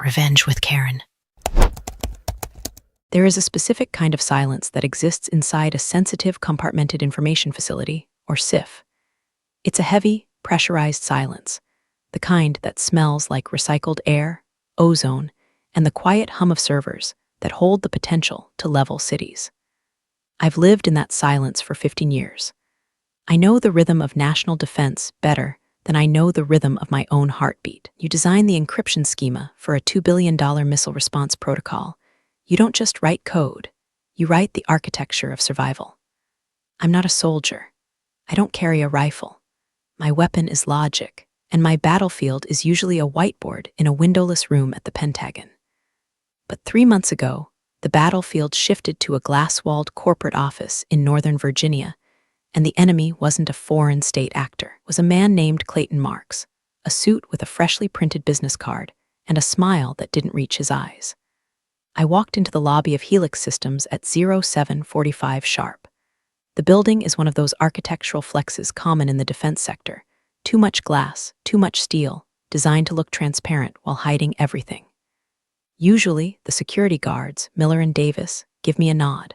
Revenge with Karen. There is a specific kind of silence that exists inside a sensitive compartmented information facility, or SIF. It's a heavy, pressurized silence, the kind that smells like recycled air, ozone, and the quiet hum of servers that hold the potential to level cities. I've lived in that silence for 15 years. I know the rhythm of national defense better than I know the rhythm of my own heartbeat. You design the encryption schema for a $2 billion missile response protocol. You don't just write code, you write the architecture of survival. I'm not a soldier. I don't carry a rifle. My weapon is logic, and my battlefield is usually a whiteboard in a windowless room at the Pentagon. But 3 months ago, the battlefield shifted to a glass-walled corporate office in Northern Virginia, and the enemy wasn't a foreign state actor. It was a man named Clayton Marks, a suit with a freshly printed business card and a smile that didn't reach his eyes. I walked into the lobby of Helix Systems at 07:45 sharp. The building is one of those architectural flexes common in the defense sector. Too much glass, too much steel, designed to look transparent while hiding everything. Usually, the security guards, Miller and Davis, give me a nod.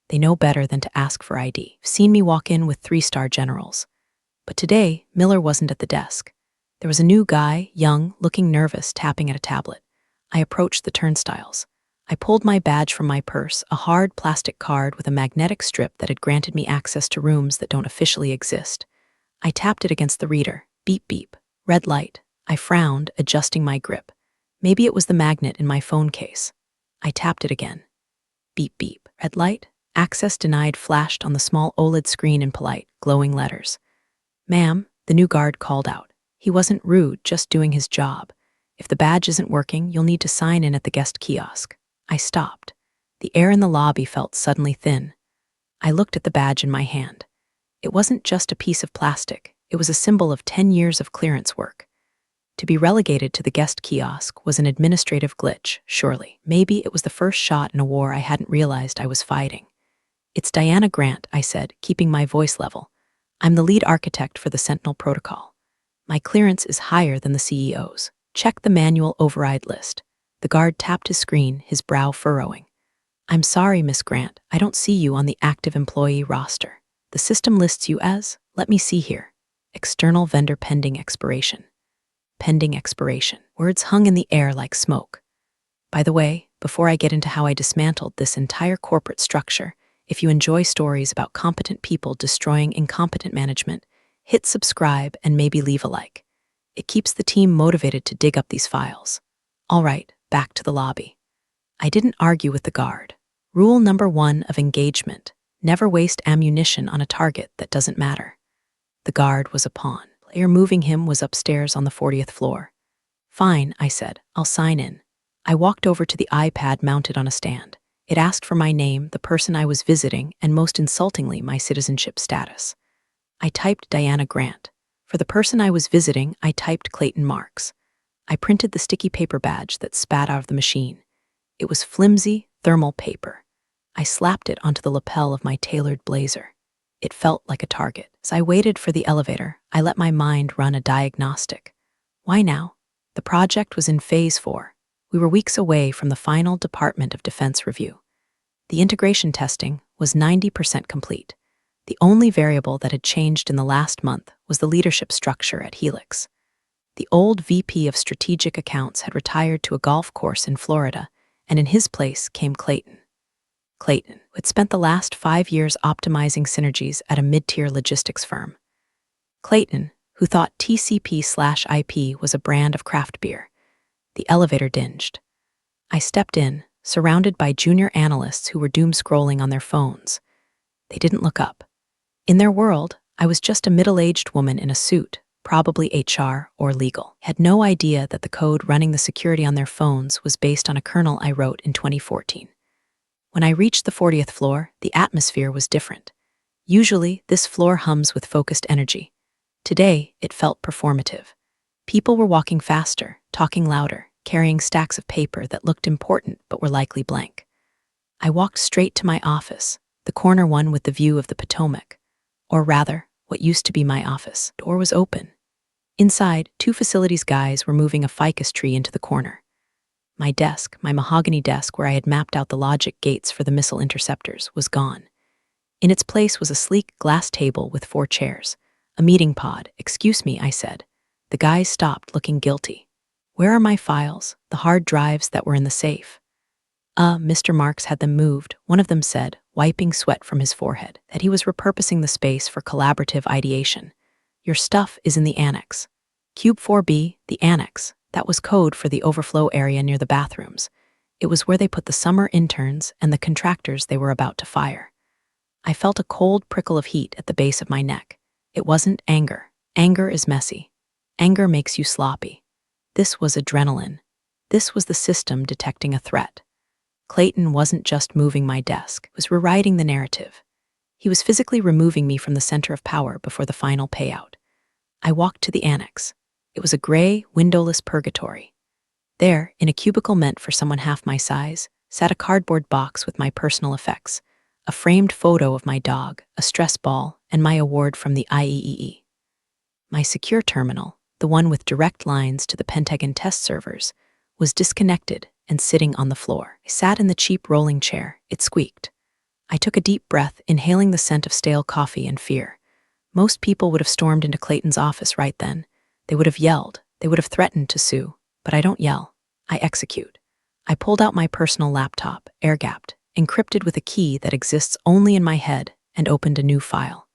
They know better than to ask for ID. I've seen me walk in with 3-star generals. But today, Miller wasn't at the desk. There was a new guy, young, looking nervous, tapping at a tablet. I approached the turnstiles. I pulled my badge from my purse, a hard plastic card with a magnetic strip that had granted me access to rooms that don't officially exist. I tapped it against the reader. Beep beep. Red light. I frowned, adjusting my grip. Maybe it was the magnet in my phone case. I tapped it again. Beep beep. Red light. Access denied flashed on the small OLED screen in polite, glowing letters. Ma'am, the new guard called out. He wasn't rude, just doing his job. If the badge isn't working, you'll need to sign in at the guest kiosk. I stopped. The air in the lobby felt suddenly thin. I looked at the badge in my hand. It wasn't just a piece of plastic. It was a symbol of 10 years of clearance work. To be relegated to the guest kiosk was an administrative glitch, surely. Maybe it was the first shot in a war I hadn't realized I was fighting. It's Diana Grant, I said, keeping my voice level. I'm the lead architect for the Sentinel protocol. My clearance is higher than the CEO's. Check the manual override list. The guard tapped his screen, his brow furrowing. I'm sorry, Miss Grant, I don't see you on the active employee roster. The system lists you as, let me see here, external vendor pending expiration. Pending expiration. Words hung in the air like smoke. By the way, before I get into how I dismantled this entire corporate structure, if you enjoy stories about competent people destroying incompetent management, hit subscribe and maybe leave a like. It keeps the team motivated to dig up these files. All right, back to the lobby. I didn't argue with the guard. Rule number 1 of engagement: never waste ammunition on a target that doesn't matter. The guard was a pawn. Player moving him was upstairs on the 40th floor. Fine, I said, I'll sign in. I walked over to the iPad mounted on a stand. It asked for my name, the person I was visiting, and most insultingly, my citizenship status. I typed Diana Grant. For the person I was visiting, I typed Clayton Marks. I printed the sticky paper badge that spat out of the machine. It was flimsy, thermal paper. I slapped it onto the lapel of my tailored blazer. It felt like a target. As I waited for the elevator, I let my mind run a diagnostic. Why now? The project was in phase 4. We were weeks away from the final Department of Defense review. The integration testing was 90% complete. The only variable that had changed in the last month was the leadership structure at Helix. The old VP of Strategic Accounts had retired to a golf course in Florida, and in his place came Clayton. Clayton, who had spent the last 5 years optimizing synergies at a mid-tier logistics firm. Clayton, who thought TCP/IP was a brand of craft beer. The elevator dinged. I stepped in, surrounded by junior analysts who were doom-scrolling on their phones. They didn't look up. In their world, I was just a middle-aged woman in a suit, probably HR or legal. I had no idea that the code running the security on their phones was based on a kernel I wrote in 2014. When I reached the 40th floor, the atmosphere was different. Usually, this floor hums with focused energy. Today, it felt performative. People were walking faster, talking louder, carrying stacks of paper that looked important but were likely blank. I walked straight to my office, the corner one with the view of the Potomac. Or rather, what used to be my office. Door was open. Inside, 2 facilities guys were moving a ficus tree into the corner. My desk, my mahogany desk where I had mapped out the logic gates for the missile interceptors, was gone. In its place was a sleek glass table with 4 chairs. A meeting pod. "Excuse me," I said. The guys stopped, looking guilty. "Where are my files, the hard drives that were in the safe?" Mr. Marks had them moved," one of them said, wiping sweat from his forehead, that he was repurposing the space for collaborative ideation. "Your stuff is in the annex." Cube 4B, the annex. That was code for the overflow area near the bathrooms. It was where they put the summer interns and the contractors they were about to fire. I felt a cold prickle of heat at the base of my neck. It wasn't anger. Anger is messy. Anger makes you sloppy. This was adrenaline. This was the system detecting a threat. Clayton wasn't just moving my desk, he was rewriting the narrative. He was physically removing me from the center of power before the final payout. I walked to the annex. It was a gray, windowless purgatory. There, in a cubicle meant for someone half my size, sat a cardboard box with my personal effects, a framed photo of my dog, a stress ball, and my award from the IEEE. My secure terminal, the one with direct lines to the Pentagon test servers, was disconnected and sitting on the floor. I sat in the cheap rolling chair. It squeaked. I took a deep breath, inhaling the scent of stale coffee and fear. Most people would have stormed into Clayton's office right then. They would have yelled. They would have threatened to sue. But I don't yell. I execute. I pulled out my personal laptop, air-gapped, encrypted with a key that exists only in my head, and opened a new file.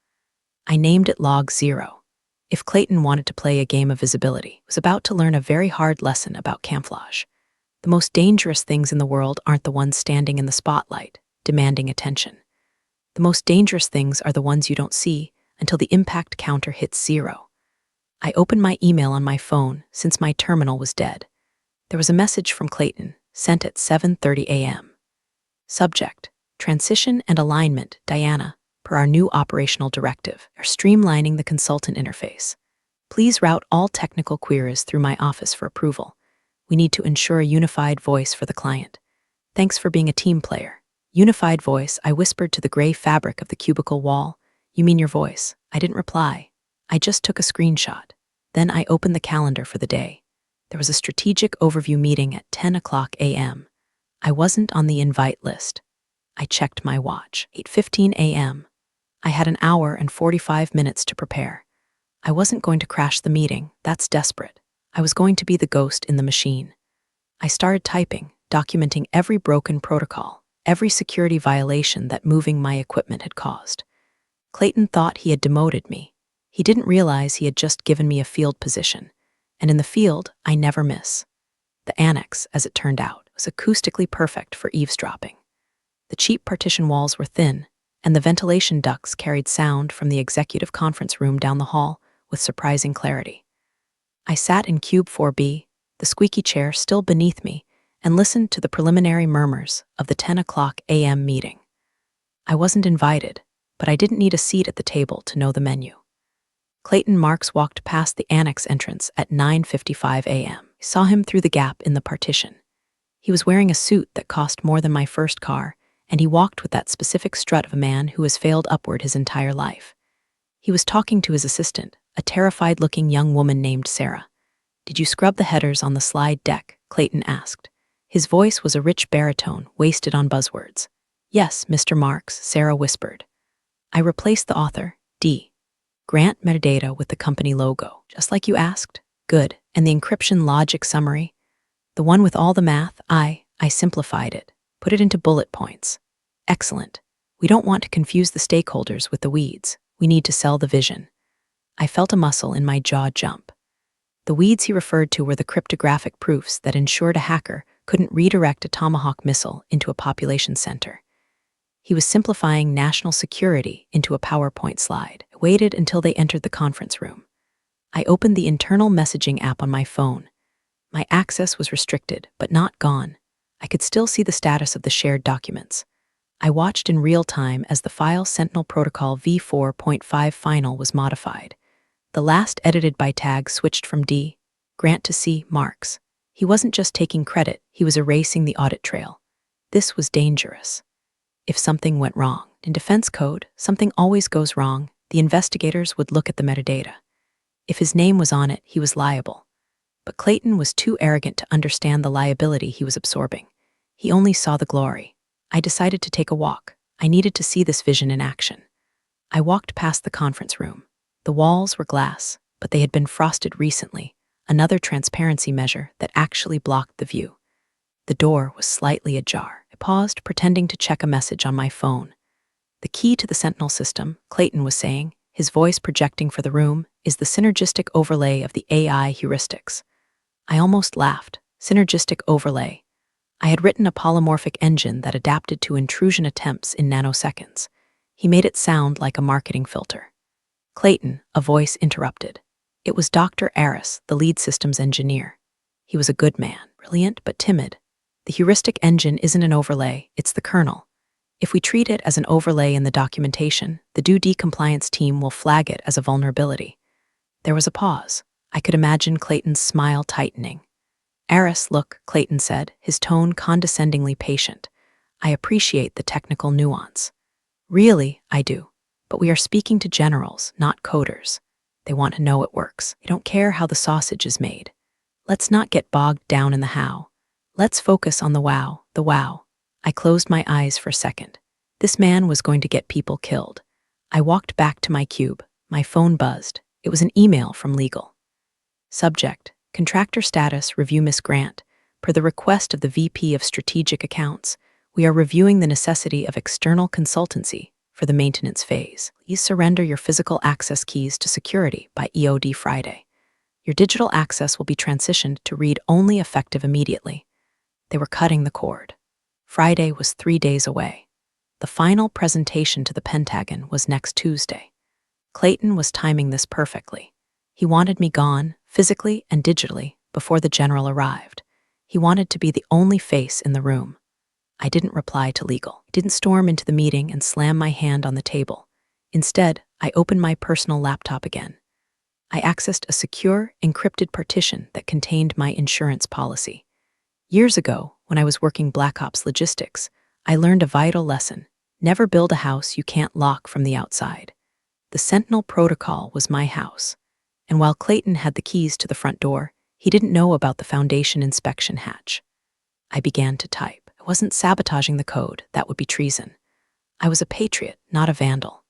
I named it Log 0. If Clayton wanted to play a game of visibility, he was about to learn a very hard lesson about camouflage. The most dangerous things in the world aren't the ones standing in the spotlight, demanding attention. The most dangerous things are the ones you don't see until the impact counter hits 0. I opened my email on my phone since my terminal was dead. There was a message from Clayton, sent at 7:30 a.m. Subject: Transition and Alignment, Diana, per our new operational directive, are streamlining the consultant interface. Please route all technical queries through my office for approval. We need to ensure a unified voice for the client. Thanks for being a team player. Unified voice, I whispered to the gray fabric of the cubicle wall. You mean your voice? I didn't reply. I just took a screenshot. Then I opened the calendar for the day. There was a strategic overview meeting at 10 o'clock a.m. I wasn't on the invite list. I checked my watch. 8:15 a.m. I had an hour and 45 minutes to prepare. I wasn't going to crash the meeting. That's desperate. I was going to be the ghost in the machine. I started typing, documenting every broken protocol, every security violation that moving my equipment had caused. Clayton thought he had demoted me. He didn't realize he had just given me a field position. And in the field, I never miss. The annex, as it turned out, was acoustically perfect for eavesdropping. The cheap partition walls were thin, and the ventilation ducts carried sound from the executive conference room down the hall with surprising clarity. I sat in Cube 4B, the squeaky chair still beneath me, and listened to the preliminary murmurs of the 10 o'clock a.m. meeting. I wasn't invited, but I didn't need a seat at the table to know the menu. Clayton Marks walked past the annex entrance at 9:55 a.m. I saw him through the gap in the partition. He was wearing a suit that cost more than my first car, and he walked with that specific strut of a man who has failed upward his entire life. He was talking to his assistant, a terrified-looking young woman named Sarah. "Did you scrub the headers on the slide deck?" Clayton asked. His voice was a rich baritone, wasted on buzzwords. "Yes, Mr. Marks," Sarah whispered. "I replaced the author, D. Grant metadata with the company logo, just like you asked." "Good. And the encryption logic summary?" "The one with all the math, I simplified it. Put it into bullet points." "Excellent. We don't want to confuse the stakeholders with the weeds. We need to sell the vision." I felt a muscle in my jaw jump. The weeds he referred to were the cryptographic proofs that ensured a hacker couldn't redirect a Tomahawk missile into a population center. He was simplifying national security into a PowerPoint slide. I waited until they entered the conference room. I opened the internal messaging app on my phone. My access was restricted, but not gone. I could still see the status of the shared documents. I watched in real time as the file Sentinel Protocol v4.5 final was modified. The last edited by tag switched from D. Grant to C. Marks. He wasn't just taking credit, he was erasing the audit trail. This was dangerous. If something went wrong, in defense code, something always goes wrong, the investigators would look at the metadata. If his name was on it, he was liable. But Clayton was too arrogant to understand the liability he was absorbing. He only saw the glory. I decided to take a walk. I needed to see this vision in action. I walked past the conference room. The walls were glass, but they had been frosted recently, another transparency measure that actually blocked the view. The door was slightly ajar. I paused, pretending to check a message on my phone. The key to the Sentinel system, Clayton was saying, his voice projecting for the room, is the synergistic overlay of the AI heuristics. I almost laughed. Synergistic overlay. I had written a polymorphic engine that adapted to intrusion attempts in nanoseconds. He made it sound like a marketing filter. Clayton, a voice interrupted. It was Dr. Aris, the lead systems engineer. He was a good man, brilliant but timid. The heuristic engine isn't an overlay, it's the kernel. If we treat it as an overlay in the documentation, the due compliance team will flag it as a vulnerability. There was a pause. I could imagine Clayton's smile tightening. Aris, look, Clayton said, his tone condescendingly patient. I appreciate the technical nuance. Really, I do. But we are speaking to generals, not coders. They want to know it works. They don't care how the sausage is made. Let's not get bogged down in the how. Let's focus on the wow, the wow. I closed my eyes for a second. This man was going to get people killed. I walked back to my cube. My phone buzzed. It was an email from legal. Subject: Contractor status review. Miss Grant. Per the request of the VP of Strategic Accounts, we are reviewing the necessity of external consultancy for the maintenance phase. Please surrender your physical access keys to security by EOD Friday. Your digital access will be transitioned to read-only effective immediately. They were cutting the cord. Friday was 3 days away. The final presentation to the Pentagon was next Tuesday. Clayton was timing this perfectly. He wanted me gone, physically and digitally, before the general arrived. He wanted to be the only face in the room. I didn't reply to legal. I didn't storm into the meeting and slam my hand on the table. Instead, I opened my personal laptop again. I accessed a secure, encrypted partition that contained my insurance policy. Years ago, when I was working Black Ops logistics, I learned a vital lesson. Never build a house you can't lock from the outside. The Sentinel protocol was my house. And while Clayton had the keys to the front door, he didn't know about the foundation inspection hatch. I began to type. I wasn't sabotaging the code. That would be treason. I was a patriot, not a vandal.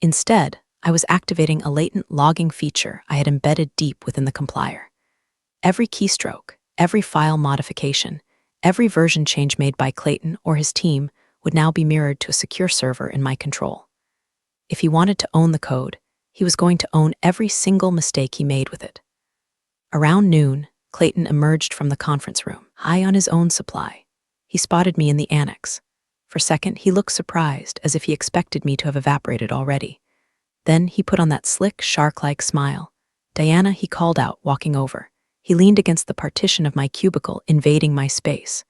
Instead, I was activating a latent logging feature I had embedded deep within the compiler. Every keystroke, every file modification, every version change made by Clayton or his team would now be mirrored to a secure server in my control. If he wanted to own the code, he was going to own every single mistake he made with it. Around noon, Clayton emerged from the conference room, high on his own supply. He spotted me in the annex. For a second, he looked surprised, as if he expected me to have evaporated already. Then he put on that slick, shark-like smile. Diana, he called out, walking over. He leaned against the partition of my cubicle, invading my space.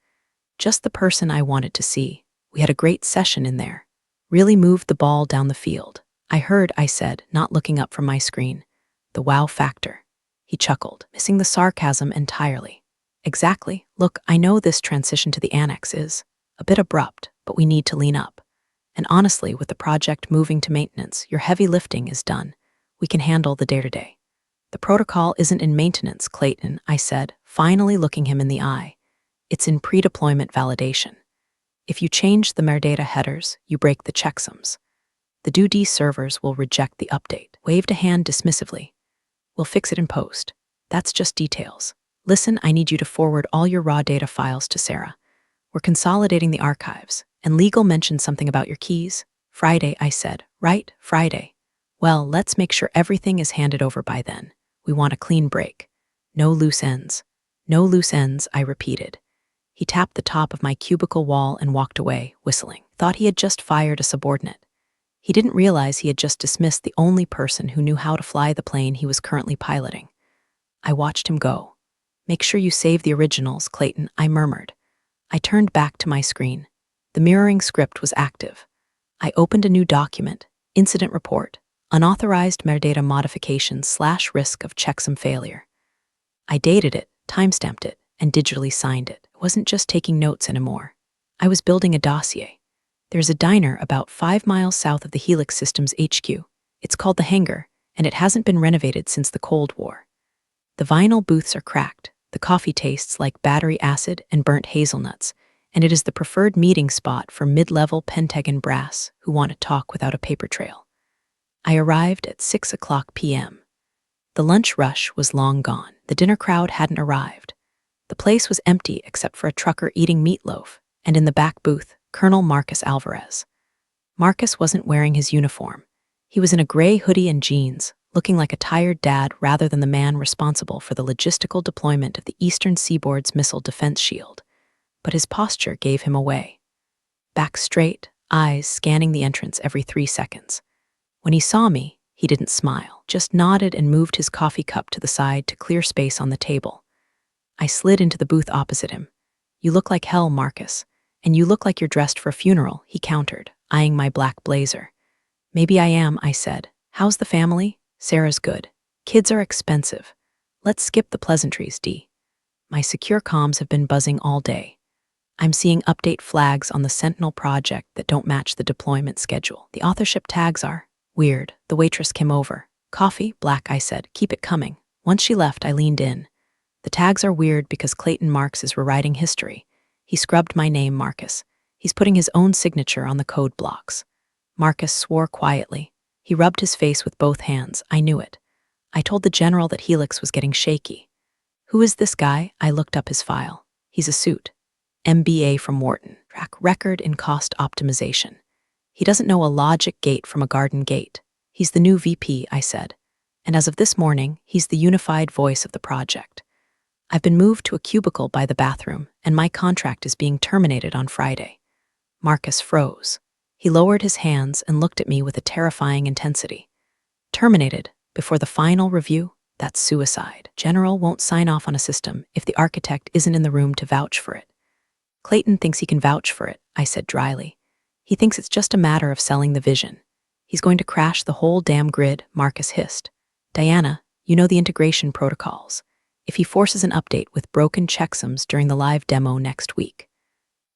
Just the person I wanted to see. We had a great session in there. Really moved the ball down the field. I heard, I said, not looking up from my screen. The wow factor. He chuckled, missing the sarcasm entirely. Exactly. Look, I know this transition to the annex is a bit abrupt, but we need to lean up. And honestly, with the project moving to maintenance, your heavy lifting is done. We can handle the day-to-day. The protocol isn't in maintenance, Clayton, I said, finally looking him in the eye. It's in pre-deployment validation. If you change the metadata headers, you break the checksums. The due servers will reject the update. Waved a hand dismissively. We'll fix it in post. That's just details. Listen, I need you to forward all your raw data files to Sarah. We're consolidating the archives, and legal mentioned something about your keys. Friday, I said. Right, Friday. Well, let's make sure everything is handed over by then. We want a clean break. No loose ends. No loose ends, I repeated. He tapped the top of my cubicle wall and walked away, whistling. Thought he had just fired a subordinate. He didn't realize he had just dismissed the only person who knew how to fly the plane he was currently piloting. I watched him go. Make sure you save the originals, Clayton, I murmured. I turned back to my screen. The mirroring script was active. I opened a new document, incident report, unauthorized metadata modification / risk of checksum failure. I dated it, timestamped it, and digitally signed it. I wasn't just taking notes anymore. I was building a dossier. There's a diner about 5 miles south of the Helix Systems HQ. It's called The Hangar, and it hasn't been renovated since the Cold War. The vinyl booths are cracked, The coffee tastes like battery acid and burnt hazelnuts, and it is the preferred meeting spot for mid-level Pentagon brass who want to talk without a paper trail. I arrived at 6 p.m. The lunch rush was long gone. The dinner crowd hadn't arrived. The place was empty except for a trucker eating meatloaf, and in the back booth, Colonel Marcus Alvarez. Marcus wasn't wearing his uniform. He was in a gray hoodie and jeans, looking like a tired dad rather than the man responsible for the logistical deployment of the Eastern Seaboard's missile defense shield. But his posture gave him away. Back straight, eyes scanning the entrance every 3 seconds. When he saw me, he didn't smile, just nodded and moved his coffee cup to the side to clear space on the table. I slid into the booth opposite him. "You look like hell, Marcus. And you look like you're dressed for a funeral," he countered, eyeing my black blazer. "Maybe I am," I said. "How's the family?" "Sarah's good. Kids are expensive. Let's skip the pleasantries, D." My secure comms have been buzzing all day. I'm seeing update flags on the Sentinel project that don't match the deployment schedule. The authorship tags are weird. The waitress came over. "Coffee?" "Black," I said. "Keep it coming." Once she left, I leaned in. "The tags are weird because Clayton Marks is rewriting history. He scrubbed my name, Marcus. He's putting his own signature on the code blocks." Marcus swore quietly. He rubbed his face with both hands. I knew it. I told the general that Helix was getting shaky. "Who is this guy?" I looked up his file. "He's a suit. MBA from Wharton. Track record in cost optimization. He doesn't know a logic gate from a garden gate. He's the new VP," I said. "And as of this morning, he's the unified voice of the project. I've been moved to a cubicle by the bathroom, and my contract is being terminated on Friday." Marcus froze. He lowered his hands and looked at me with a terrifying intensity. "Terminated? Before the final review? That's suicide. General won't sign off on a system if the architect isn't in the room to vouch for it." "Clayton thinks he can vouch for it," I said dryly. "He thinks it's just a matter of selling the vision. He's going to crash the whole damn grid," Marcus hissed. "Diana, you know the integration protocols. If he forces an update with broken checksums during the live demo next week,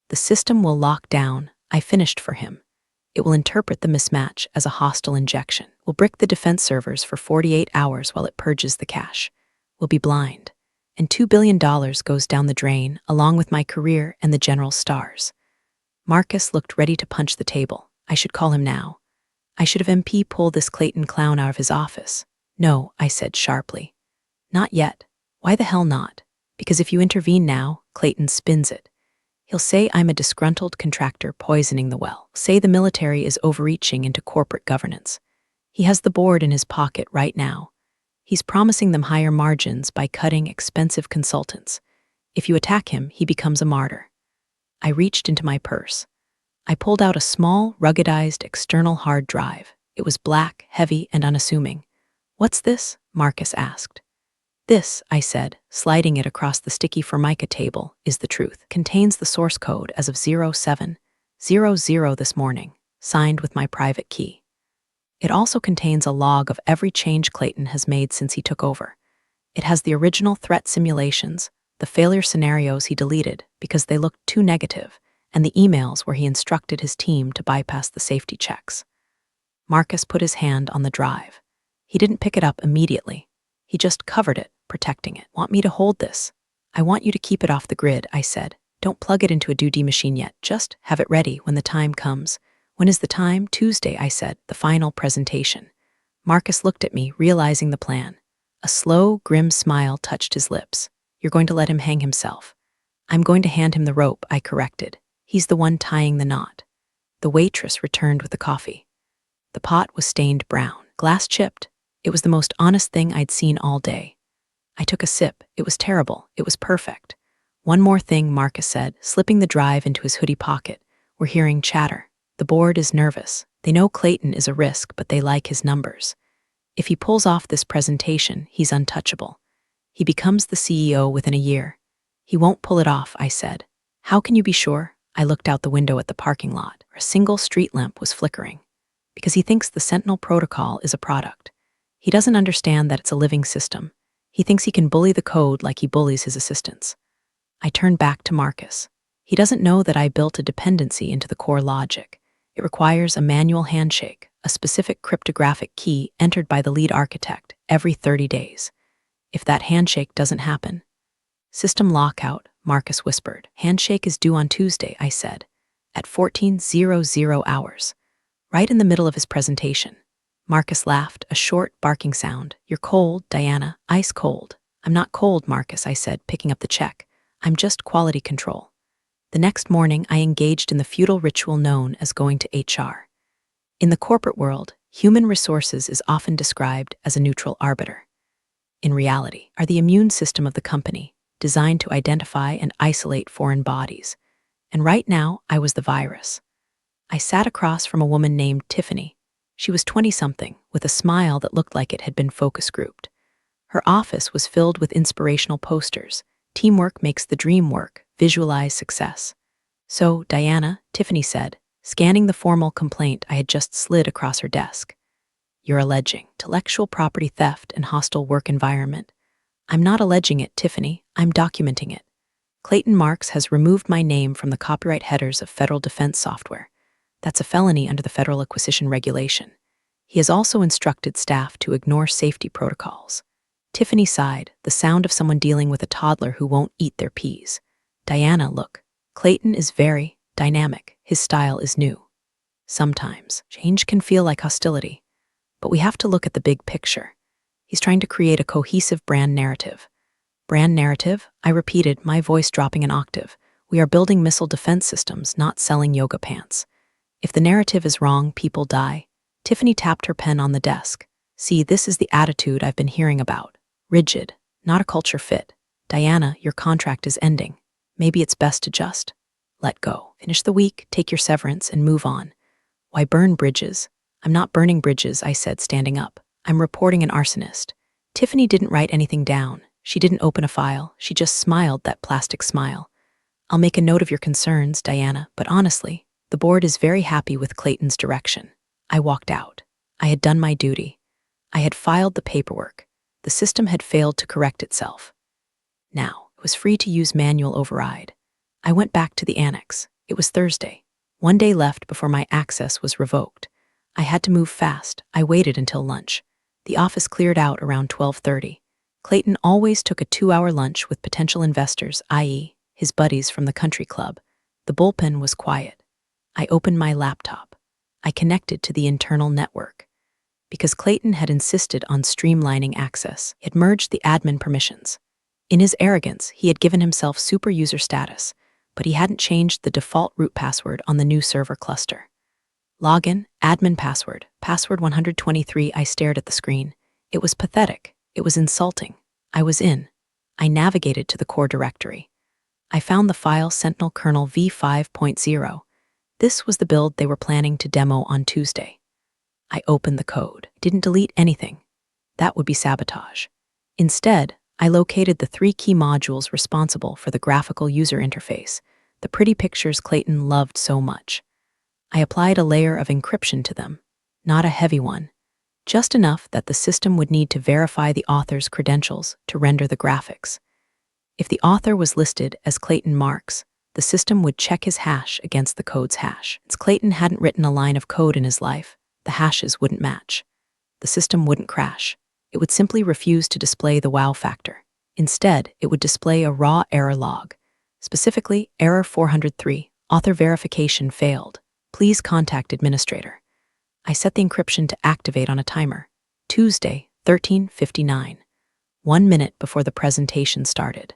the system will lock down. I finished for him. It will interpret the mismatch as a hostile injection. We'll brick the defense servers for 48 hours while it purges the cache. We'll be blind. And $2 billion goes down the drain, along with my career and the general's stars." Marcus looked ready to punch the table. I should call him now. I should have MP pulled this Clayton clown out of his office. "No," I said sharply. "Not yet." "Why the hell not?" "Because if you intervene now, Clayton spins it. He'll say I'm a disgruntled contractor poisoning the well. Say the military is overreaching into corporate governance. He has the board in his pocket right now. He's promising them higher margins by cutting expensive consultants. If you attack him, he becomes a martyr." I reached into my purse. I pulled out a small, ruggedized external hard drive. It was black, heavy, and unassuming. "What's this?" Marcus asked. "This," I said, sliding it across the sticky Formica table, "is the truth. Contains the source code as of 0700 this morning, signed with my private key. It also contains a log of every change Clayton has made since he took over. It has the original threat simulations, the failure scenarios he deleted because they looked too negative, and the emails where he instructed his team to bypass the safety checks." Marcus put his hand on the drive. He didn't pick it up immediately. He just covered it, protecting it. "Want me to hold this?" "I want you to keep it off the grid," I said. "Don't plug it into a 2D machine yet. Just have it ready when the time comes." "When is the time?" "Tuesday," I said, "the final presentation." Marcus looked at me, realizing the plan. A slow, grim smile touched his lips. "You're going to let him hang himself." "I'm going to hand him the rope," I corrected. "He's the one tying the knot." The waitress returned with the coffee. The pot was stained brown, glass chipped. It was the most honest thing I'd seen all day. I took a sip. It was terrible. It was perfect. "One more thing," Marcus said, slipping the drive into his hoodie pocket. "We're hearing chatter. The board is nervous. They know Clayton is a risk, but they like his numbers. If he pulls off this presentation, he's untouchable. He becomes the CEO within a year." "He won't pull it off," I said. "How can you be sure?" I looked out the window at the parking lot, where a single street lamp was flickering. "Because he thinks the Sentinel protocol is a product. He doesn't understand that it's a living system. He thinks he can bully the code like he bullies his assistants." I turned back to Marcus. "He doesn't know that I built a dependency into the core logic. It requires a manual handshake, a specific cryptographic key entered by the lead architect every 30 days. If that handshake doesn't happen, System lockout, Marcus whispered. Handshake is due on Tuesday, I said. At 14:00 hours. Right in the middle of his presentation. Marcus laughed, a short, barking sound. You're cold, Diana, ice cold. I'm not cold, Marcus, I said, picking up the check. I'm just quality control. The next morning, I engaged in the futile ritual known as going to HR. In the corporate world, human resources is often described as a neutral arbiter. In reality, are the immune system of the company, designed to identify and isolate foreign bodies. And right now, I was the virus. I sat across from a woman named Tiffany. She was 20-something, with a smile that looked like it had been focus grouped. Her office was filled with inspirational posters. Teamwork makes the dream work. Visualize success. So, Diana, Tiffany said, scanning the formal complaint I had just slid across her desk. You're alleging intellectual property theft and hostile work environment. I'm not alleging it, Tiffany. I'm documenting it. Clayton Marks has removed my name from the copyright headers of federal defense software. That's a felony under the Federal Acquisition Regulation. He has also instructed staff to ignore safety protocols. Tiffany sighed, the sound of someone dealing with a toddler who won't eat their peas. Diana, look. Clayton is very dynamic. His style is new. Sometimes, change can feel like hostility. But we have to look at the big picture. He's trying to create a cohesive brand narrative. Brand narrative? I repeated, my voice dropping an octave. We are building missile defense systems, not selling yoga pants. If the narrative is wrong, people die. Tiffany tapped her pen on the desk. See, this is the attitude I've been hearing about. Rigid, not a culture fit. Diana, your contract is ending. Maybe it's best to just let go. Finish the week, take your severance, and move on. Why burn bridges? I'm not burning bridges, I said, standing up. I'm reporting an arsonist. Tiffany didn't write anything down. She didn't open a file. She just smiled that plastic smile. I'll make a note of your concerns, Diana, but honestly, the board is very happy with Clayton's direction. I walked out. I had done my duty. I had filed the paperwork. The system had failed to correct itself. Now, it was free to use manual override. I went back to the annex. It was Thursday. 1 day left before my access was revoked. I had to move fast. I waited until lunch. The office cleared out around 12:30. Clayton always took a 2-hour lunch with potential investors, i.e., his buddies from the country club. The bullpen was quiet. I opened my laptop. I connected to the internal network. Because Clayton had insisted on streamlining access, he had merged the admin permissions. In his arrogance, he had given himself super user status, but he hadn't changed the default root password on the new server cluster. Login, admin password, password 123. I stared at the screen. It was pathetic. It was insulting. I was in. I navigated to the core directory. I found the file Sentinel kernel v5.0. This was the build they were planning to demo on Tuesday. I opened the code. Didn't delete anything. That would be sabotage. Instead, I located the 3 key modules responsible for the graphical user interface, the pretty pictures Clayton loved so much. I applied a layer of encryption to them, not a heavy one, just enough that the system would need to verify the author's credentials to render the graphics. If the author was listed as Clayton Marks, the system would check his hash against the code's hash. Since Clayton hadn't written a line of code in his life, the hashes wouldn't match. The system wouldn't crash. It would simply refuse to display the wow factor. Instead, it would display a raw error log. Specifically, error 403, author verification failed. Please contact administrator. I set the encryption to activate on a timer. Tuesday, 13:59, 1 minute before the presentation started.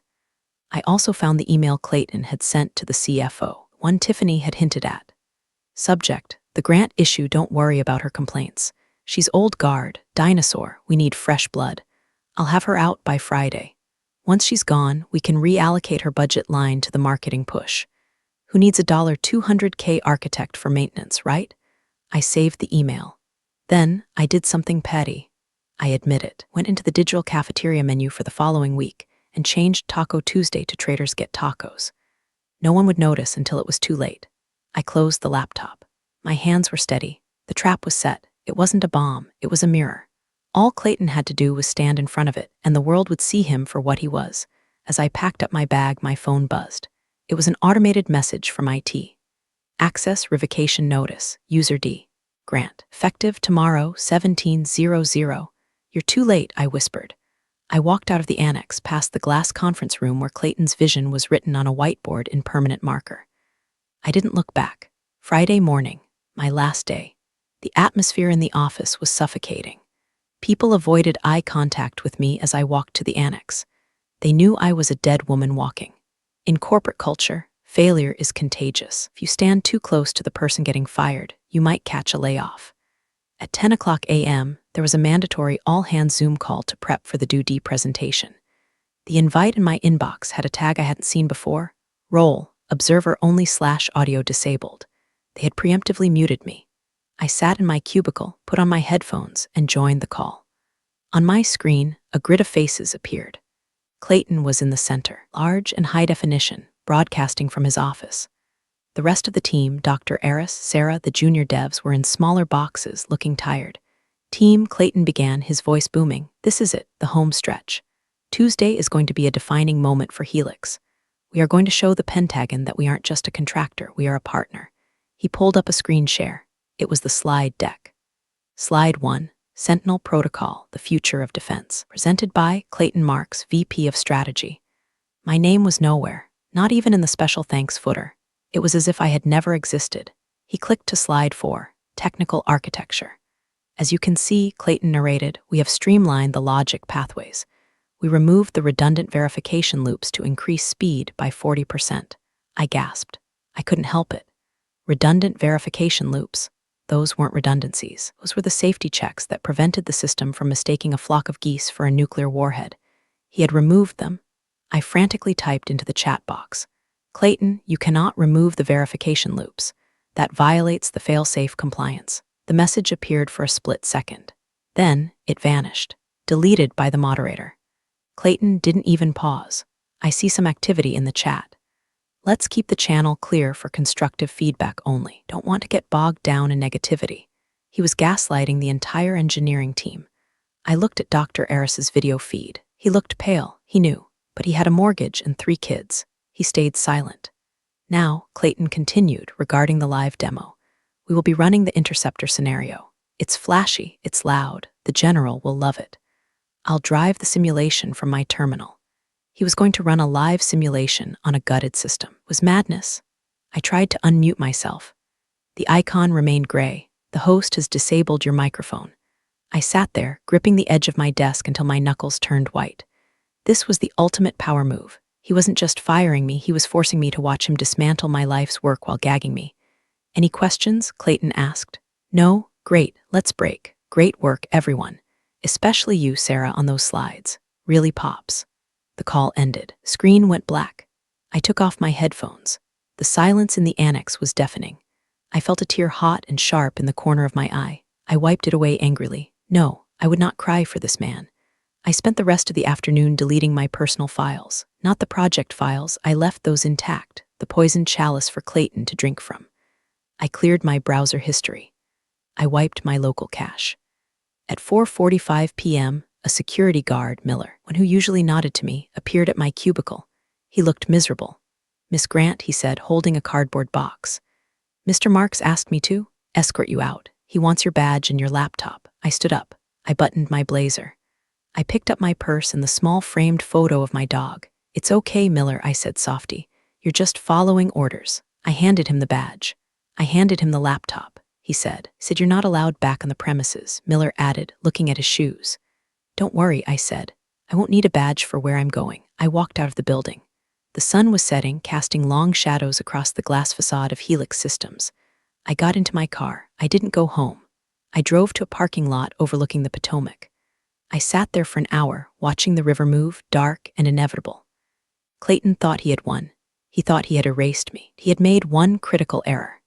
I also found the email Clayton had sent to the CFO, one Tiffany had hinted at. Subject, the grant issue, don't worry about her complaints. She's old guard, dinosaur, we need fresh blood. I'll have her out by Friday. Once she's gone, we can reallocate her budget line to the marketing push. Who needs a $200K architect for maintenance, right? I saved the email. Then, I did something petty. I admit it, went into the digital cafeteria menu for the following week and changed Taco Tuesday to Traders Get Tacos. No one would notice until it was too late. I closed the laptop. My hands were steady. The trap was set. It wasn't a bomb, it was a mirror. All Clayton had to do was stand in front of it, and the world would see him for what he was. As I packed up my bag, my phone buzzed. It was an automated message from IT. Access revocation notice, user D. Grant, effective tomorrow, 17:00. You're too late, I whispered. I walked out of the annex past the glass conference room where Clayton's vision was written on a whiteboard in permanent marker. I didn't look back. Friday morning, my last day. The atmosphere in the office was suffocating. People avoided eye contact with me as I walked to the annex. They knew I was a dead woman walking. In corporate culture, failure is contagious. If you stand too close to the person getting fired, you might catch a layoff. At 10 o'clock a.m., there was a mandatory all-hands Zoom call to prep for the due D presentation. The invite in my inbox had a tag I hadn't seen before: Role, Observer Only/Audio Disabled. They had preemptively muted me. I sat in my cubicle, put on my headphones, and joined the call. On my screen, a grid of faces appeared. Clayton was in the center, large and high definition, broadcasting from his office. The rest of the team, Dr. Eris, Sarah, the junior devs, were in smaller boxes, looking tired. Team, Clayton began, his voice booming. This is it, the home stretch. Tuesday is going to be a defining moment for Helix. We are going to show the Pentagon that we aren't just a contractor, we are a partner. He pulled up a screen share. It was the slide deck. Slide 1, Sentinel Protocol, the Future of Defense, presented by Clayton Marks, VP of Strategy. My name was nowhere, not even in the special thanks footer. It was as if I had never existed. He clicked to slide 4, Technical Architecture. As you can see, Clayton narrated, we have streamlined the logic pathways. We removed the redundant verification loops to increase speed by 40%. I gasped. I couldn't help it. Redundant verification loops. Those weren't redundancies. Those were the safety checks that prevented the system from mistaking a flock of geese for a nuclear warhead. He had removed them. I frantically typed into the chat box, Clayton, you cannot remove the verification loops. That violates the fail-safe compliance. The message appeared for a split second. Then it vanished, deleted by the moderator. Clayton didn't even pause. I see some activity in the chat. Let's keep the channel clear for constructive feedback only. Don't want to get bogged down in negativity. He was gaslighting the entire engineering team. I looked at Dr. Eris's video feed. He looked pale, he knew, but he had a mortgage and 3 kids. He stayed silent. Now, Clayton continued regarding the live demo. We will be running the interceptor scenario. It's flashy, it's loud, the general will love it. I'll drive the simulation from my terminal. He was going to run a live simulation on a gutted system. It was madness. I tried to unmute myself. The icon remained gray. The host has disabled your microphone. I sat there, gripping the edge of my desk until my knuckles turned white. This was the ultimate power move. He wasn't just firing me, he was forcing me to watch him dismantle my life's work while gagging me. Any questions? Clayton asked. No? Great, let's break. Great work, everyone. Especially you, Sarah, on those slides. Really pops. The call ended. Screen went black. I took off my headphones. The silence in the annex was deafening. I felt a tear hot and sharp in the corner of my eye. I wiped it away angrily. No, I would not cry for this man. I spent the rest of the afternoon deleting my personal files. Not the project files, I left those intact, the poisoned chalice for Clayton to drink from. I cleared my browser history. I wiped my local cache. At 4:45 p.m., a security guard, Miller, one who usually nodded to me, appeared at my cubicle. He looked miserable. Miss Grant, he said, holding a cardboard box. Mr. Marks asked me to escort you out. He wants your badge and your laptop. I stood up. I buttoned my blazer. I picked up my purse and the small framed photo of my dog. It's okay, Miller, I said softly. You're just following orders. I handed him the badge. I handed him the laptop. He said, you're not allowed back on the premises, Miller added, looking at his shoes. Don't worry, I said. I won't need a badge for where I'm going. I walked out of the building. The sun was setting, casting long shadows across the glass facade of Helix Systems. I got into my car. I didn't go home. I drove to a parking lot overlooking the Potomac. I sat there for an hour, watching the river move, dark and inevitable. Clayton thought he had won. He thought he had erased me. He had made one critical error.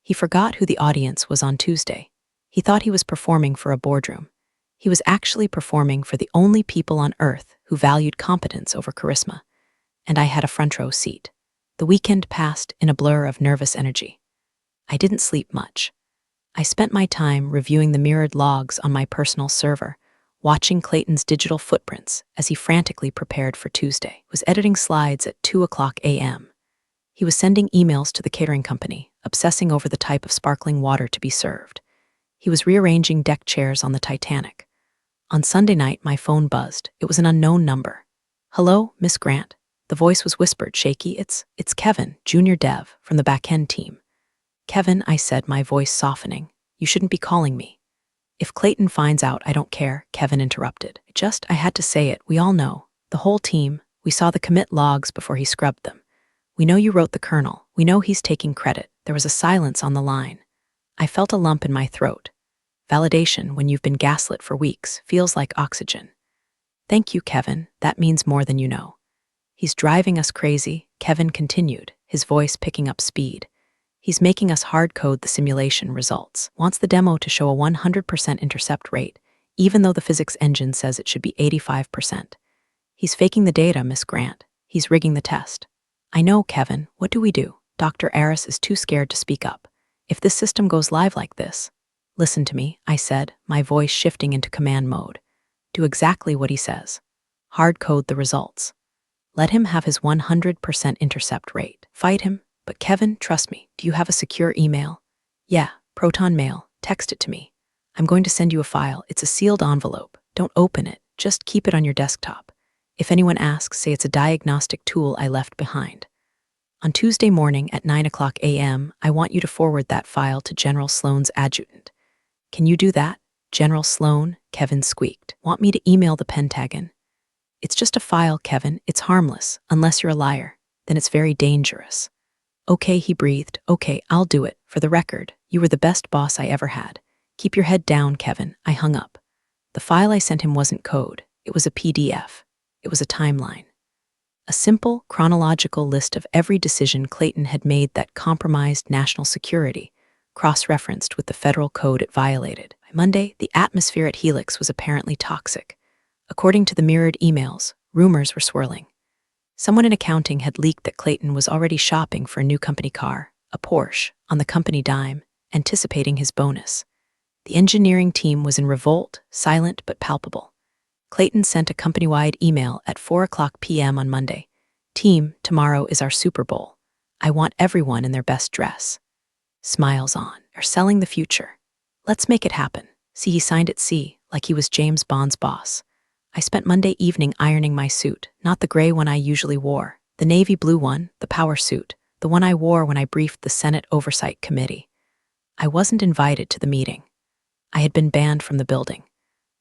He forgot who the audience was on Tuesday. He thought he was performing for a boardroom. He was actually performing for the only people on Earth who valued competence over charisma. And I had a front row seat. The weekend passed in a blur of nervous energy. I didn't sleep much. I spent my time reviewing the mirrored logs on my personal server, watching Clayton's digital footprints as he frantically prepared for Tuesday. He was editing slides at 2 o'clock a.m. He was sending emails to the catering company, obsessing over the type of sparkling water to be served. He was rearranging deck chairs on the Titanic. On Sunday night, my phone buzzed. It was an unknown number. "Hello, Miss Grant." The voice was whispered, shaky. It's Kevin, junior dev, from the back-end team." "Kevin," I said, my voice softening. "You shouldn't be calling me." "If Clayton finds out, I don't care," Kevin interrupted. I had to say it. "We all know. The whole team. We saw the commit logs before he scrubbed them. We know you wrote the kernel. We know he's taking credit." There was a silence on the line. I felt a lump in my throat. Validation, when you've been gaslit for weeks, feels like oxygen. "Thank you, Kevin. That means more than you know." "He's driving us crazy," Kevin continued, his voice picking up speed. "He's making us hard-code the simulation results. Wants the demo to show a 100% intercept rate, even though the physics engine says it should be 85%. He's faking the data, Miss Grant. He's rigging the test." "I know, Kevin. What do we do?" Dr. Aris is too scared to speak up. "If this system goes live like this..." "Listen to me," I said, my voice shifting into command mode. "Do exactly what he says. Hard-code the results. Let him have his 100% intercept rate. Fight him. But Kevin, trust me, do you have a secure email?" "Yeah, Proton Mail. Text it to me. I'm going to send you a file. It's a sealed envelope. Don't open it. Just keep it on your desktop. If anyone asks, say it's a diagnostic tool I left behind. On Tuesday morning at 9 a.m., I want you to forward that file to General Sloan's adjutant." "Can you do that?" "General Sloan," Kevin squeaked. "Want me to email the Pentagon?" "It's just a file, Kevin. It's harmless, unless you're a liar. Then it's very dangerous." "Okay," he breathed. "Okay, I'll do it. For the record, you were the best boss I ever had. Keep your head down, Kevin." I hung up. The file I sent him wasn't code. It was a PDF. It was a timeline. A simple, chronological list of every decision Clayton had made that compromised national security, cross-referenced with the federal code it violated. By Monday, the atmosphere at Helix was apparently toxic. According to the mirrored emails, rumors were swirling. Someone in accounting had leaked that Clayton was already shopping for a new company car, a Porsche, on the company dime, anticipating his bonus. The engineering team was in revolt, silent but palpable. Clayton sent a company-wide email at 4 p.m. on Monday. "Team, tomorrow is our Super Bowl. I want everyone in their best dress." Smiles on. "Are selling the future. Let's make it happen." See, he signed it C, like he was James Bond's boss. I spent Monday evening ironing my suit, not the gray one I usually wore, the navy blue one, the power suit, the one I wore when I briefed the Senate Oversight Committee. I wasn't invited to the meeting. I had been banned from the building.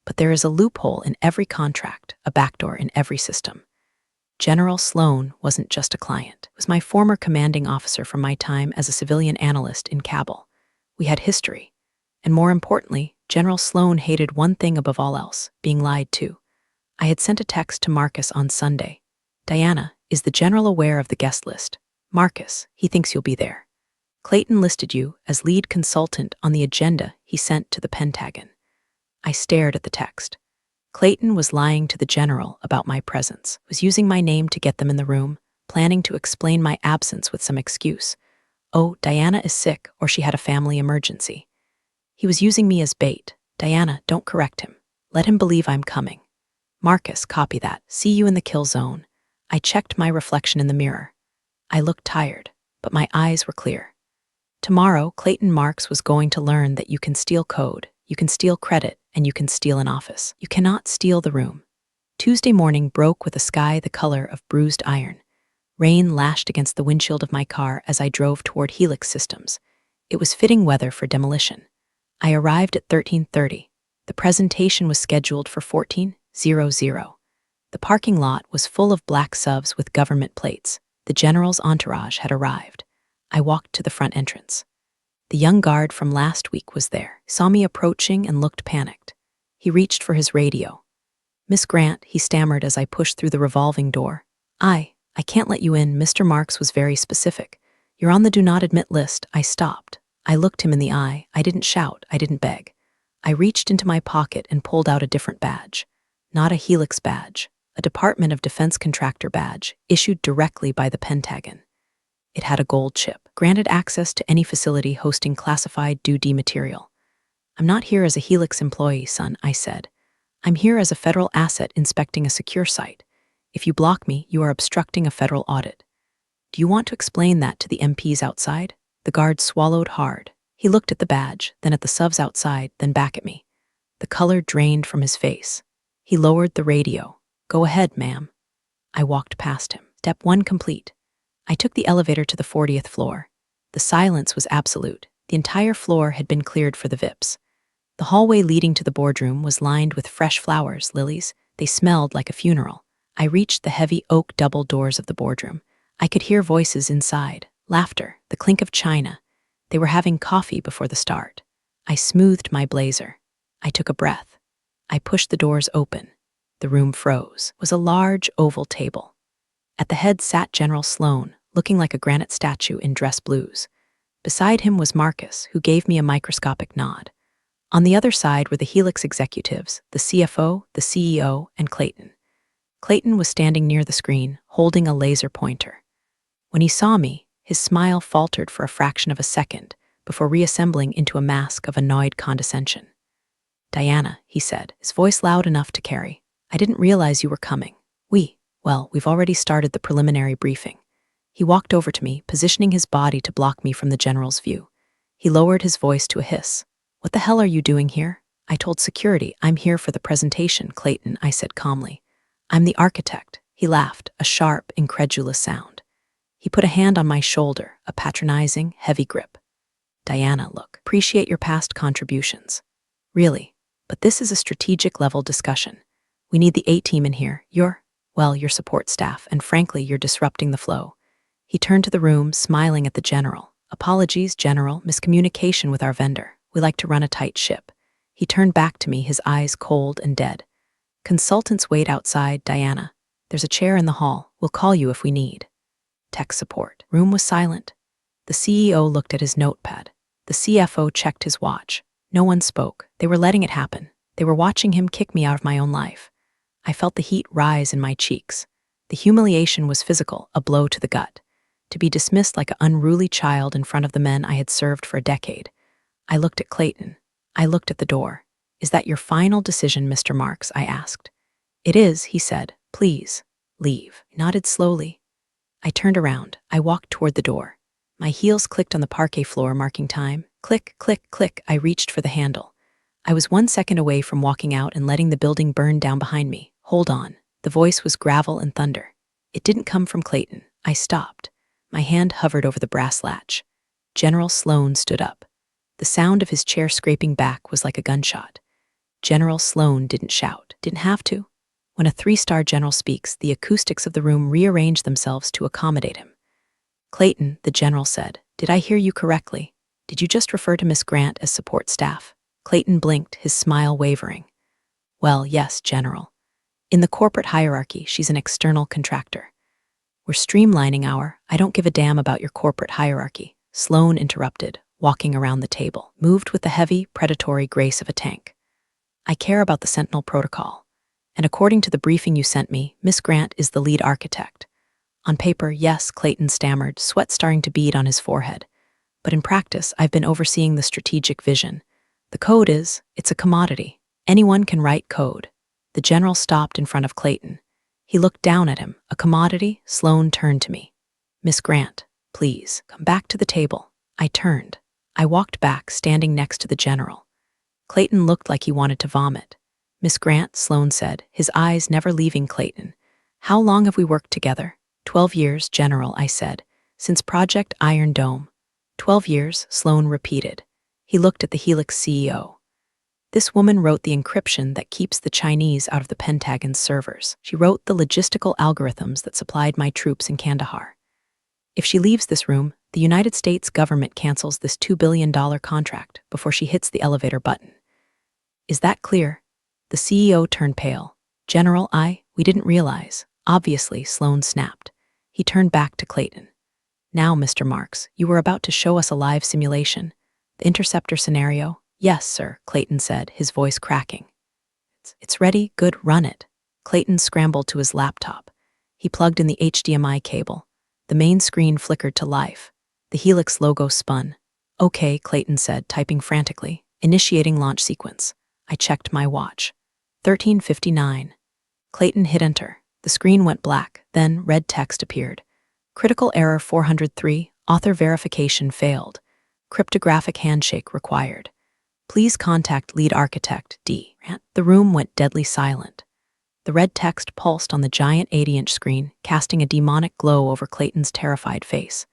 But there is a loophole in every contract, a backdoor in every system. General Sloan wasn't just a client. It was my former commanding officer from my time as a civilian analyst in Kabul. We had history. And more importantly, General Sloan hated one thing above all else, being lied to. I had sent a text to Marcus on Sunday. "Diana, is the general aware of the guest list?" "Marcus, he thinks you'll be there. Clayton listed you as lead consultant on the agenda he sent to the Pentagon." I stared at the text. Clayton was lying to the general about my presence, was using my name to get them in the room, planning to explain my absence with some excuse. "Oh, Diana is sick, or she had a family emergency." He was using me as bait. "Diana, don't correct him. Let him believe I'm coming." "Marcus, copy that. See you in the kill zone." I checked my reflection in the mirror. I looked tired, but my eyes were clear. Tomorrow, Clayton Marks was going to learn that you can steal code, you can steal credit, and you can steal an office. You cannot steal the room. Tuesday morning broke with a sky the color of bruised iron. Rain lashed against the windshield of my car as I drove toward Helix Systems. It was fitting weather for demolition. I arrived at 13:30. The presentation was scheduled for 14:00. The parking lot was full of black SUVs with government plates. The general's entourage had arrived. I walked to the front entrance. The young guard from last week was there, saw me approaching and looked panicked. He reached for his radio. "Miss Grant," he stammered as I pushed through the revolving door. I can't let you in. Mr. Marks was very specific. You're on the do not admit list." I stopped. I looked him in the eye. I didn't shout. I didn't beg. I reached into my pocket and pulled out a different badge. Not a Helix badge, a Department of Defense contractor badge, issued directly by the Pentagon. It had a gold chip, granted access to any facility hosting classified DoD material. "I'm not here as a Helix employee, son," I said. "I'm here as a federal asset inspecting a secure site. If you block me, you are obstructing a federal audit." "Do you want to explain that to the MPs outside?" The guard swallowed hard. He looked at the badge, then at the SUVs outside, then back at me. The color drained from his face. He lowered the radio. "Go ahead, ma'am." I walked past him. Step 1 complete. I took the elevator to the 40th floor. The silence was absolute. The entire floor had been cleared for the VIPs. The hallway leading to the boardroom was lined with fresh flowers, lilies. They smelled like a funeral. I reached the heavy oak double doors of the boardroom. I could hear voices inside, laughter, the clink of china. They were having coffee before the start. I smoothed my blazer. I took a breath. I pushed the doors open. The room froze. It was a large oval table. At the head sat General Sloan, looking like a granite statue in dress blues. Beside him was Marcus, who gave me a microscopic nod. On the other side were the Helix executives, the CFO, the CEO, and Clayton. Clayton was standing near the screen, holding a laser pointer. When he saw me, his smile faltered for a fraction of a second before reassembling into a mask of annoyed condescension. "Diana," he said, his voice loud enough to carry, "I didn't realize you were coming. We've already started the preliminary briefing." He walked over to me, positioning his body to block me from the general's view. He lowered his voice to a hiss. "What the hell are you doing here?" "I told security I'm here for the presentation, Clayton," I said calmly. "I'm the architect." He laughed, a sharp, incredulous sound. He put a hand on my shoulder, a patronizing, heavy grip. "Diana, look, appreciate your past contributions. Really, but this is a strategic level discussion. We need the A-team in here. Your support staff, and frankly, you're disrupting the flow." He turned to the room, smiling at the general. "Apologies, General, miscommunication with our vendor. We like to run a tight ship." He turned back to me, his eyes cold and dead. "Consultants wait outside, Diana. There's a chair in the hall. We'll call you if we need." Tech support. Room was silent. The CEO looked at his notepad. The CFO checked his watch. No one spoke. They were letting it happen. They were watching him kick me out of my own life. I felt the heat rise in my cheeks. The humiliation was physical, a blow to the gut. To be dismissed like an unruly child in front of the men I had served for a decade. I looked at Clayton. I looked at the door. "Is that your final decision, Mr. Marks?" I asked. "It is," he said. "Please, leave." I nodded slowly. I turned around. I walked toward the door. My heels clicked on the parquet floor, marking time. Click, click, click. I reached for the handle. I was 1 second away from walking out and letting the building burn down behind me. "Hold on." The voice was gravel and thunder. It didn't come from Clayton. I stopped. My hand hovered over the brass latch. General Sloan stood up. The sound of his chair scraping back was like a gunshot. General Sloan didn't shout. Didn't have to. When a 3-star general speaks, the acoustics of the room rearrange themselves to accommodate him. "Clayton," the general said, "did I hear you correctly? Did you just refer to Miss Grant as support staff?" Clayton blinked, his smile wavering. "Well, yes, General. In the corporate hierarchy, she's an external contractor." "We're streamlining I don't give a damn about your corporate hierarchy," Sloan interrupted, walking around the table, moved with the heavy, predatory grace of a tank. "I care about the Sentinel protocol. And according to the briefing you sent me, Miss Grant is the lead architect." "On paper, yes," Clayton stammered, sweat starting to bead on his forehead. "But in practice, I've been overseeing the strategic vision. The code it's a commodity. Anyone can write code." The general stopped in front of Clayton. He looked down at him. "A commodity?" Sloan turned to me. "Miss Grant, please, come back to the table." I turned. I walked back, standing next to the general. Clayton looked like he wanted to vomit. "Miss Grant," Sloan said, his eyes never leaving Clayton. "How long have we worked together?" 12 years, General," I said. "Since Project Iron Dome." 12 years, Sloan repeated. He looked at the Helix CEO. "This woman wrote the encryption that keeps the Chinese out of the Pentagon's servers. She wrote the logistical algorithms that supplied my troops in Kandahar. If she leaves this room, the United States government cancels this $2 billion contract before she hits the elevator button. Is that clear?" The CEO turned pale. "General, we didn't realize." "Obviously," Sloan snapped. He turned back to Clayton. "Now, Mr. Marks, you were about to show us a live simulation. The interceptor scenario?" "Yes, sir," Clayton said, his voice cracking. It's ready, good, run it." Clayton scrambled to his laptop. He plugged in the HDMI cable. The main screen flickered to life. The Helix logo spun. "Okay," Clayton said, typing frantically. "Initiating launch sequence." I checked my watch. 13:59. Clayton hit enter. The screen went black, then red text appeared. "Critical error 403, author verification failed. Cryptographic handshake required. Please contact lead architect D. The room went deadly silent. The red text pulsed on the giant 80-inch screen, casting a demonic glow over Clayton's terrified face.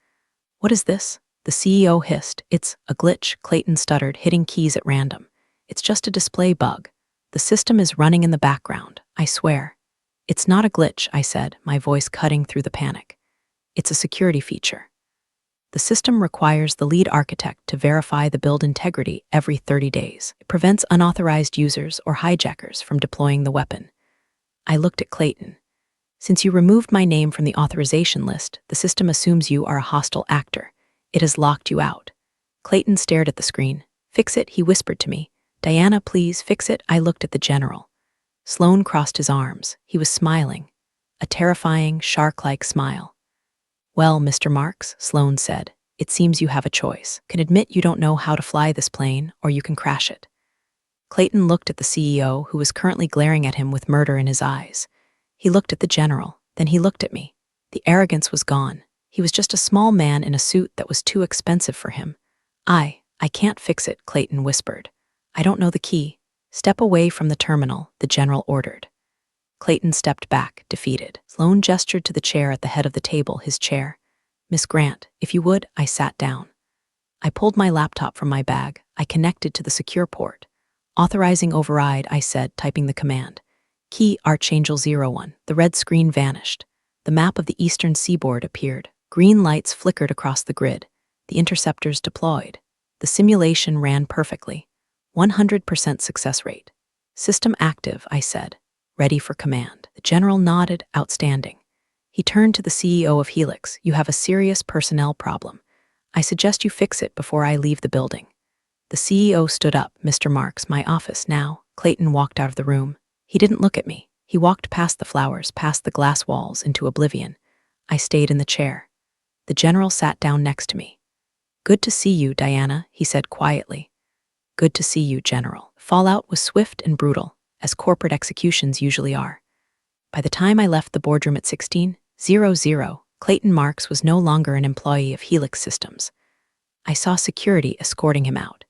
What is this? The CEO hissed. It's a glitch, Clayton stuttered, hitting keys at random. It's just a display bug. The system is running in the background, I swear. It's not a glitch, I said, my voice cutting through the panic. It's a security feature. The system requires the lead architect to verify the build integrity every 30 days. It prevents unauthorized users or hijackers from deploying the weapon. I looked at Clayton. Since you removed my name from the authorization list, the system assumes you are a hostile actor. It has locked you out. Clayton stared at the screen. Fix it, he whispered to me. Diana, please, fix it. I looked at the general. Sloan crossed his arms. He was smiling. A terrifying, shark-like smile. Well, Mr. Marks, Sloan said, it seems you have a choice. You can admit you don't know how to fly this plane, or you can crash it. Clayton looked at the CEO, who was currently glaring at him with murder in his eyes. He looked at the general, then he looked at me. The arrogance was gone. He was just a small man in a suit that was too expensive for him. I can't fix it, Clayton whispered. I don't know the key. Step away from the terminal, the general ordered. Clayton stepped back, defeated. Sloan gestured to the chair at the head of the table, his chair. Miss Grant, if you would, I sat down. I pulled my laptop from my bag. I connected to the secure port. Authorizing override, I said, typing the command. Key Archangel 01. The red screen vanished. The map of the eastern seaboard appeared. Green lights flickered across the grid. The interceptors deployed. The simulation ran perfectly. 100% success rate. System active, I said. Ready for command. The general nodded, outstanding. He turned to the CEO of Helix. You have a serious personnel problem. I suggest you fix it before I leave the building. The CEO stood up. Mr. Marks, my office now. Clayton walked out of the room. He didn't look at me. He walked past the flowers, past the glass walls, into oblivion. I stayed in the chair. The general sat down next to me. Good to see you, Diana, he said quietly. Good to see you, General. Fallout was swift and brutal, as corporate executions usually are. By the time I left the boardroom at 16:00, Clayton Marks was no longer an employee of Helix Systems. I saw security escorting him out.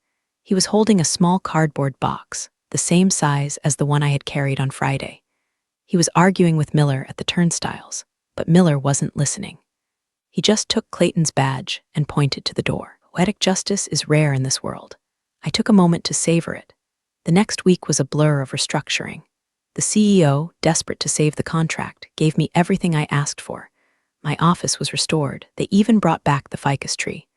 He was holding a small cardboard box, the same size as the one I had carried on Friday. He was arguing with Miller at the turnstiles, but Miller wasn't listening. He just took Clayton's badge and pointed to the door. Poetic justice is rare in this world. I took a moment to savor it. The next week was a blur of restructuring. The CEO, desperate to save the contract, gave me everything I asked for. My office was restored. They even brought back the ficus tree.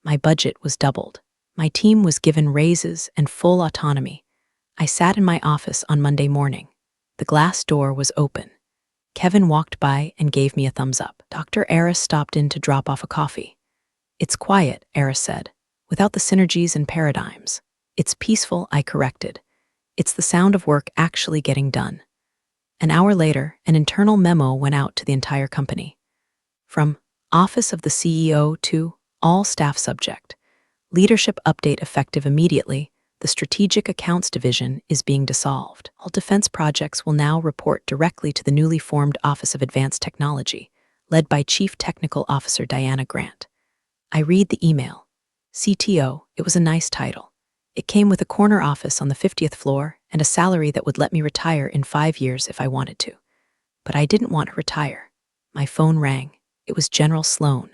My budget was doubled. My team was given raises and full autonomy. I sat in my office on Monday morning. The glass door was open. Kevin walked by and gave me a thumbs up. Dr. Eris stopped in to drop off a coffee. It's quiet, Eris said, without the synergies and paradigms. It's peaceful, I corrected. It's the sound of work actually getting done. An hour later, an internal memo went out to the entire company. From Office of the CEO to all staff subject. Leadership update effective immediately. The Strategic Accounts Division is being dissolved. All defense projects will now report directly to the newly formed Office of Advanced Technology, led by Chief Technical Officer Diana Grant. I read the email. CTO, it was a nice title. It came with a corner office on the 50th floor and a salary that would let me retire in 5 years if I wanted to. But I didn't want to retire. My phone rang. It was General Sloan.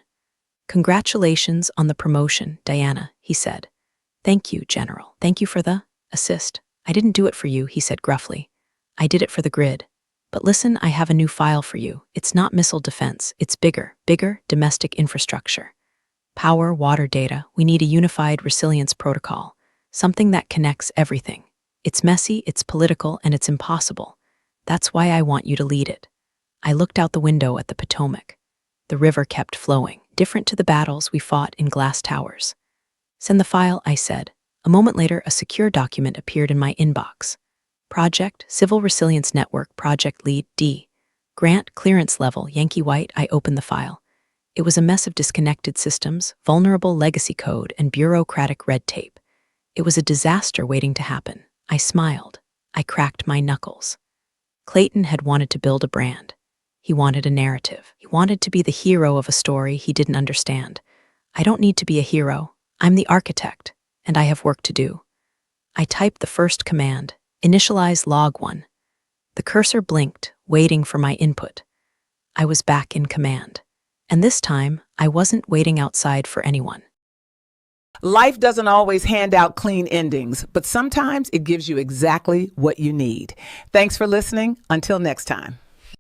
Congratulations on the promotion, Diana, he said. Thank you, General. Thank you for the assist. I didn't do it for you, he said gruffly. I did it for the grid. But listen, I have a new file for you. It's not missile defense. It's bigger domestic infrastructure. Power, water data. We need a unified resilience protocol. Something that connects everything. It's messy, it's political, and it's impossible. That's why I want you to lead it. I looked out the window at the Potomac. The river kept flowing, different to the battles we fought in glass towers. Send the file, I said. A moment later, a secure document appeared in my inbox. Project, Civil Resilience Network, Project Lead, D. Grant, Clearance Level, Yankee White. I opened the file. It was a mess of disconnected systems, vulnerable legacy code, and bureaucratic red tape. It was a disaster waiting to happen. I smiled. I cracked my knuckles. Clayton had wanted to build a brand. He wanted a narrative. He wanted to be the hero of a story he didn't understand. I don't need to be a hero. I'm the architect, and I have work to do. I typed the first command, initialize log1. The cursor blinked, waiting for my input. I was back in command. And this time, I wasn't waiting outside for anyone. Life doesn't always hand out clean endings, but sometimes it gives you exactly what you need. Thanks for listening. Until next time.